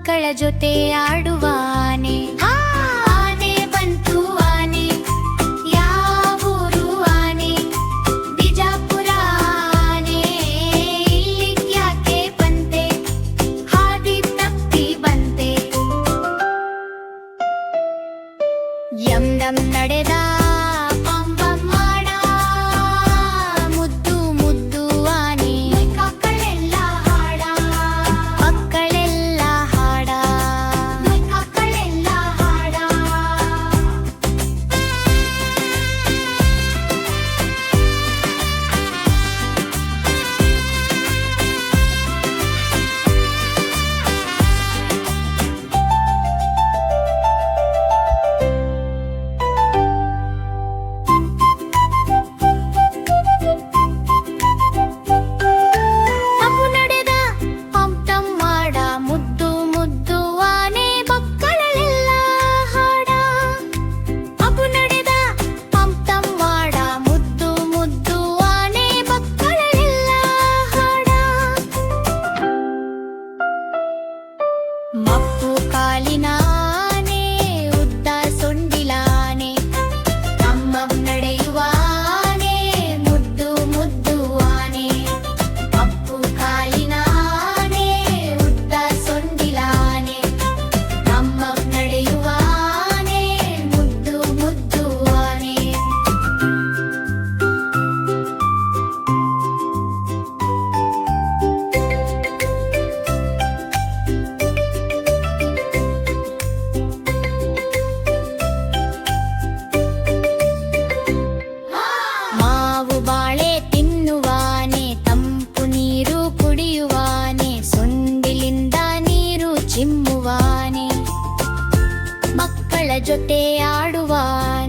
ಮಕ್ಕಳ ಜೊತೆ ಆಡುವ ಆನೆ. ಆನೆ ಬಂತು ಆನೆ, ಯಾವೂರು ಆನೆ? ಬಿಜಾಪುರ ಆನೆ. ಇಲ್ಲಿಗ್ಯಾಕೆ ಬಂತೆ? ಹಾದಿ ತಪ್ಪಿ ಬಂತೆ. ಯಮ್ ದಮ್ ನಡೆದ ಪಂ ಪಂ ಮಾಡ, ಮುದ್ದು ಮುದ್ದು ಆನೆ. ಮಕ್ಕಳೆಲ್ಲ ಹಾಡ, ಮಕ್ಕಳೆಲ್ಲ ಹಾಡ, ಮಕ್ಕಳೆಲ್ಲ ಹಾಡ. ಅಪ್ಪು ನಡೆದ ಪಂ ಟಂ ಮಾಡ, ಮುದ್ದು ಮುದ್ದು ಆನೆ. ಮಕ್ಕಳೆಲ್ಲ ಹಾಡ. ಅಪ್ಪು ನಡೆದ ಪಂ ಟಂ ಮಾಡ, ಮುದ್ದು ಮುದ್ದು ಆನೆ. ಮಕ್ಕಳೆಲ್ಲ ಹಾಡ. ಮಪ್ಪು ಕಾಲಿನ ಆನೆ, ಉದ್ದ ಸೊಂಡಿಲ ಆನೆ. ಅಮ್ಮಂ ನಡೆಯುವ ಆನೆ, ಮುದ್ದು ಮುದ್ದು ಆನೆ. ಮಪ್ಪು ಕಾಲಿನ ಆನೆ, ಉದ್ದ ಸೊಂಡಿಲ ಆನೆ. ಅಮ್ಮಂ ನಡೆಯುವ ಆನೆ, ಮುದ್ದು ಮುದ್ದು ಆನೆ. ಮಾವು ಬಾಳೆ ತಿನ್ನುವಾನೆ, ತಂಪು ನೀರು ಕುಡಿಯುವಾನೆ. ಸೊಂಡಿಲಿಂದ ನೀರು ಚಿಮ್ಮುವಾನೆ, ಮಕ್ಕಳ ಜೊತೆ ಆಡುವಾನೆ.